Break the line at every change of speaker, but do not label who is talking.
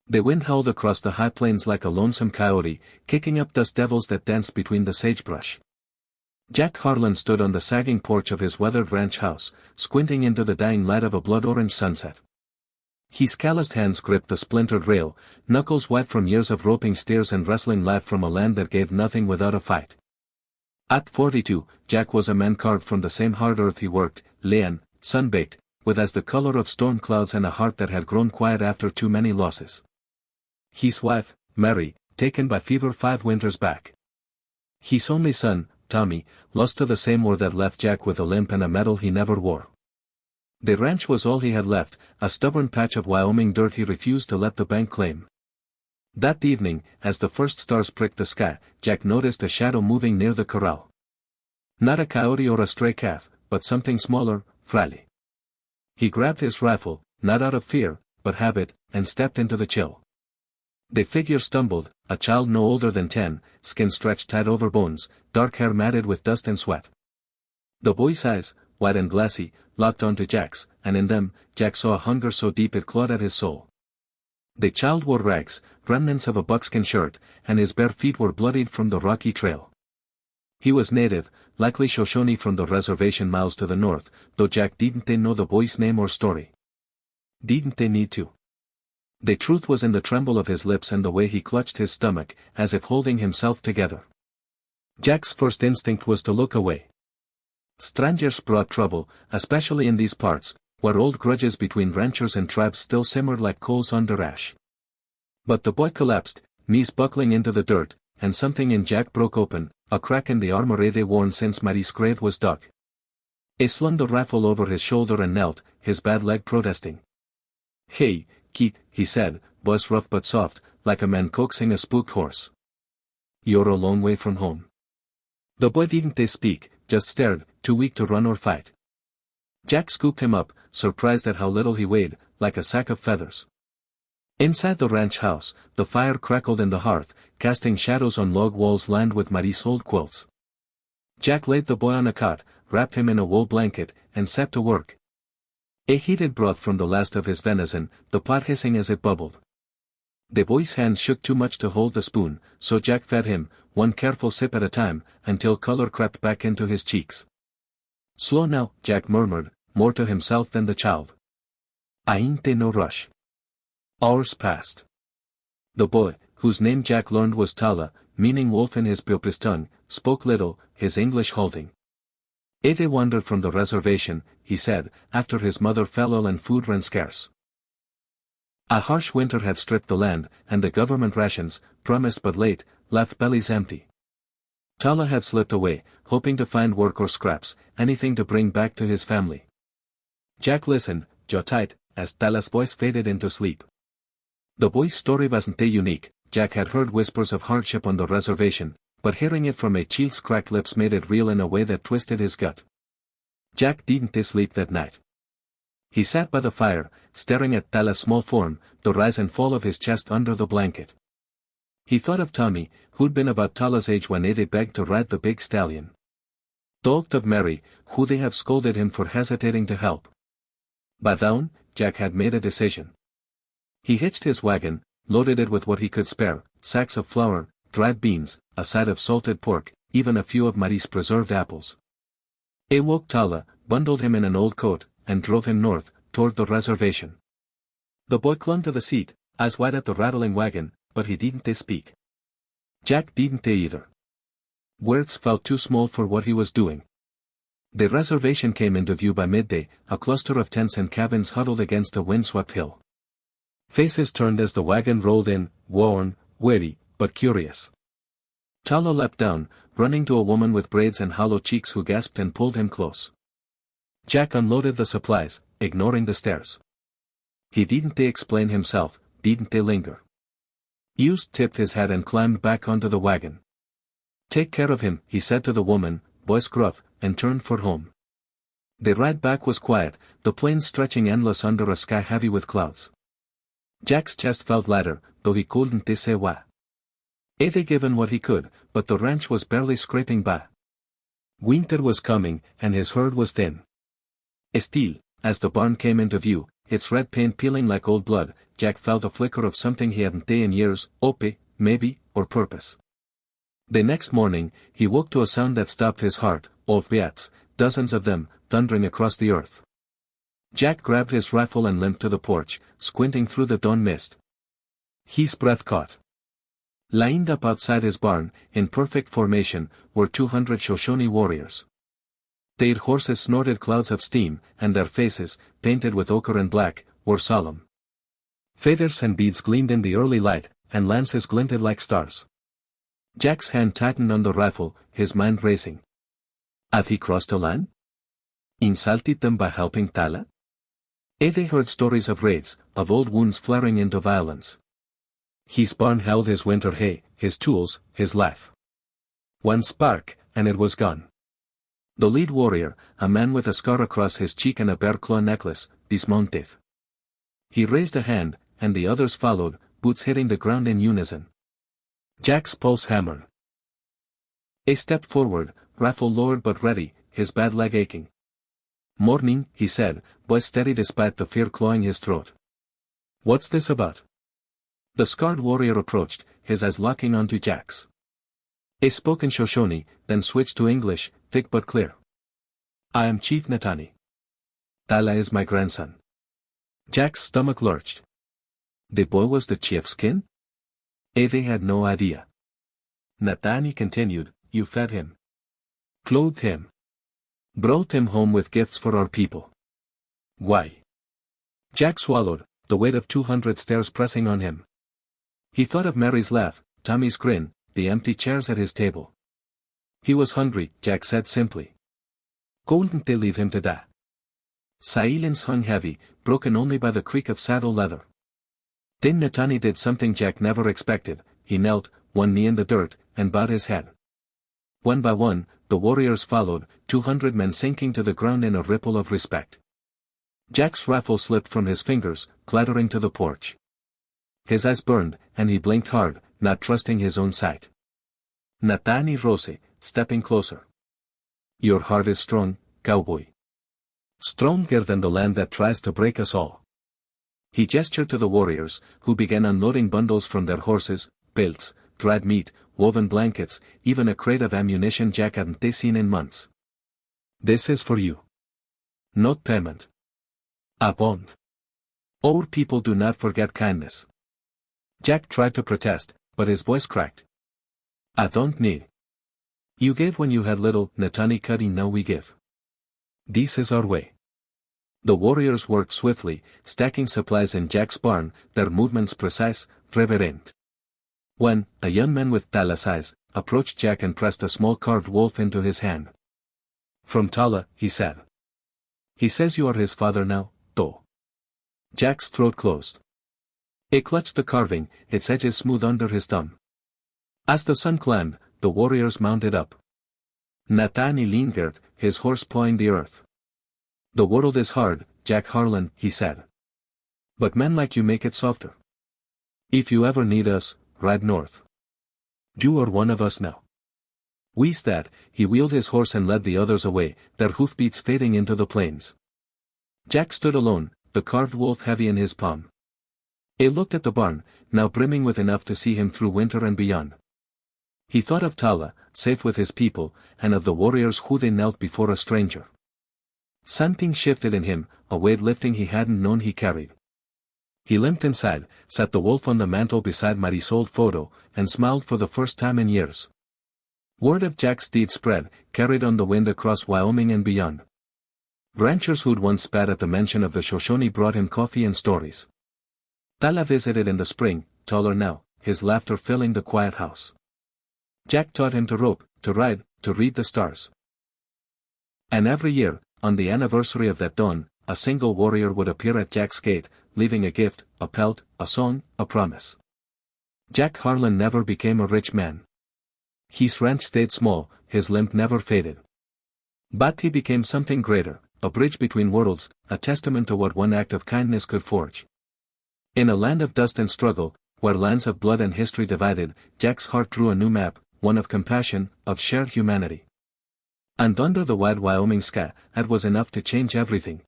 The wind howled across the high plains like a lonesome coyote, kicking up dust devils that danced between the sagebrush. Jack Harlan stood on the sagging porch of his weathered ranch house, squinting into the dying light of a blood-orange sunset. His calloused hands gripped the splintered rail, knuckles white from years of roping steers and wrestling life from a land that gave nothing without a fight. At 42, Jack was a man carved from the same hard earth he worked, lean, sun-baked, with as the color of storm clouds and a heart that had grown quiet after too many losses. His wife, Mary, taken by fever 5 winters back. His only son, Tommy, lost to the same war that left Jack with a limp and a medal he never wore. The ranch was all he had left, a stubborn patch of Wyoming dirt he refused to let the bank claim. That evening, as the first stars pricked the sky, Jack noticed a shadow moving near the corral. Not a coyote or a stray calf, but something smaller, fragile. He grabbed his rifle, not out of fear, but habit, and stepped into the chill. The figure stumbled, a child no older than 10, skin stretched tight over bones, dark hair matted with dust and sweat. The boy's eyes, wide and glassy, locked onto Jack's, and in them, Jack saw a hunger so deep it clawed at his soul. The child wore rags, remnants of a buckskin shirt, and his bare feet were bloodied from the rocky trail. He was native, likely Shoshone from the reservation miles to the north, though Jack didn't know the boy's name or story. Didn't they need to? The truth was in the tremble of his lips and the way he clutched his stomach, as if holding himself together. Jack's first instinct was to look away. Strangers brought trouble, especially in these parts, where old grudges between ranchers and tribes still simmered like coals under ash. But the boy collapsed, knees buckling into the dirt, and something in Jack broke open, a crack in the armor they'd worn since Mary's grave was dug. He slung the rifle over his shoulder and knelt, his bad leg protesting. "Hey, Keith," he said, voice rough but soft, like a man coaxing a spooked horse. "You're a long way from home." The boy didn't speak, just stared, too weak to run or fight. Jack scooped him up, surprised at how little he weighed, like a sack of feathers. Inside the ranch house, the fire crackled in the hearth, casting shadows on log walls lined with Mary's old quilts. Jack laid the boy on a cot, wrapped him in a wool blanket, and set to work. A heated broth from the last of his venison, the pot hissing as it bubbled. The boy's hands shook too much to hold the spoon, so Jack fed him, one careful sip at a time, until color crept back into his cheeks. "Slow now," Jack murmured, more to himself than the child. "Ain't no rush." Hours passed. The boy, whose name Jack learned was Tala, meaning wolf in his Piopistan, spoke little, his English halting. "They wandered from the reservation," he said, after his mother fell ill and food ran scarce. A harsh winter had stripped the land, and the government rations, promised but late, left bellies empty. Tala had slipped away, hoping to find work or scraps, anything to bring back to his family. Jack listened, jaw tight, as Tala's voice faded into sleep. The boy's story wasn't unique. Jack had heard whispers of hardship on the reservation, but hearing it from a child's cracked lips made it real in a way that twisted his gut. Jack didn't sleep that night. He sat by the fire, staring at Tala's small form, the rise and fall of his chest under the blanket. He thought of Tommy, who'd been about Tala's age when they begged to ride the big stallion. Talked of Mary, who they have scolded him for hesitating to help. By dawn, Jack had made a decision. He hitched his wagon, loaded it with what he could spare, sacks of flour, dried beans, a side of salted pork, even a few of Mary's preserved apples. He woke Tala, bundled him in an old coat, and drove him north, toward the reservation. The boy clung to the seat, eyes wide at the rattling wagon, but he didn't speak. Jack didn't either. Words felt too small for what he was doing. The reservation came into view by midday, a cluster of tents and cabins huddled against a windswept hill. Faces turned as the wagon rolled in, worn, weary, but curious. Tala leapt down, running to a woman with braids and hollow cheeks who gasped and pulled him close. Jack unloaded the supplies, ignoring the stares. He didn't explain himself, didn't linger. Hughes tipped his hat and climbed back onto the wagon. "Take care of him," he said to the woman, voice gruff, and turned for home. The ride back was quiet, the plains stretching endless under a sky heavy with clouds. Jack's chest felt lighter, though he couldn't say why. He'd given what he could, but the ranch was barely scraping by. Winter was coming, and his herd was thin. Still, as the barn came into view, its red paint peeling like old blood, Jack felt a flicker of something he hadn't done in years, hope, maybe, or purpose. The next morning, he woke to a sound that stopped his heart, of bats, dozens of them, thundering across the earth. Jack grabbed his rifle and limped to the porch, squinting through the dawn mist. His breath caught. Lined up outside his barn, in perfect formation, were 200 Shoshone warriors. Their horses snorted clouds of steam, and their faces, painted with ochre and black, were solemn. Feathers and beads gleamed in the early light, and lances glinted like stars. Jack's hand tightened on the rifle, his mind racing. Had he crossed a line? Insulted them by helping Tala? They heard stories of raids, of old wounds flaring into violence. His barn held his winter hay, his tools, his life. One spark, and it was gone. The lead warrior, a man with a scar across his cheek and a bear claw necklace, dismounted. He raised a hand, and the others followed, boots hitting the ground in unison. Jack's pulse hammered. He stepped forward, rifle lowered but ready, his bad leg aching. Morning, he said, voice steady despite the fear clawing his throat. What's this about? The scarred warrior approached, his eyes locking onto Jack's. He spoke in Shoshone, then switched to English, thick but clear. I am Chief Natani. Tala is my grandson. Jack's stomach lurched. The boy was the chief's kin? They had no idea. Natani continued, you fed him. Clothed him. Brought him home with gifts for our people. Why? Jack swallowed, the weight of 200 stares pressing on him. He thought of Mary's laugh, Tommy's grin, the empty chairs at his table. He was hungry, Jack said simply. Couldn't they leave him to die? Silence hung heavy, broken only by the creak of saddle leather. Then Natani did something Jack never expected. He knelt, one knee in the dirt, and bowed his head. One by one, the warriors followed, 200 men sinking to the ground in a ripple of respect. Jack's rifle slipped from his fingers, clattering to the porch. His eyes burned, and he blinked hard, not trusting his own sight. Natani rose, stepping closer. Your heart is strong, cowboy. Stronger than the land that tries to break us all. He gestured to the warriors, who began unloading bundles from their horses, belts, dried meat, woven blankets, even a crate of ammunition Jack hadn't seen in months. This is for you. Not payment. A bond. Our people do not forget kindness. Jack tried to protest, but his voice cracked. I don't need. You gave when you had little, Natani Cuddy, now we give. This is our way. The warriors worked swiftly, stacking supplies in Jack's barn, their movements precise, reverent. When, a young man with Tala's eyes, approached Jack and pressed a small carved wolf into his hand. From Tala, he said. He says you are his father now, though. Jack's throat closed. He clutched the carving, its edges smooth under his thumb. As the sun climbed, the warriors mounted up. Natani lingered, his horse pawing the earth. The world is hard, Jack Harlan, he said. But men like you make it softer. If you ever need us, ride north. You are one of us now. With that, he wheeled his horse and led the others away, their hoofbeats fading into the plains. Jack stood alone, the carved wolf heavy in his palm. He looked at the barn, now brimming with enough to see him through winter and beyond. He thought of Tala, safe with his people, and of the warriors who they knelt before a stranger. Something shifted in him, a weight lifting he hadn't known he carried. He limped inside, sat the wolf on the mantel beside Mary's old photo, and smiled for the first time in years. Word of Jack's deed spread, carried on the wind across Wyoming and beyond. Ranchers who'd once spat at the mention of the Shoshone brought him coffee and stories. Tala visited in the spring, taller now, his laughter filling the quiet house. Jack taught him to rope, to ride, to read the stars. And every year, on the anniversary of that dawn, a single warrior would appear at Jack's gate, leaving a gift, a pelt, a song, a promise. Jack Harlan never became a rich man. His ranch stayed small, his limp never faded. But he became something greater, a bridge between worlds, a testament to what one act of kindness could forge. In a land of dust and struggle, where lines of blood and history divided, Jack's heart drew a new map, one of compassion, of shared humanity. And under the wide Wyoming sky, that was enough to change everything.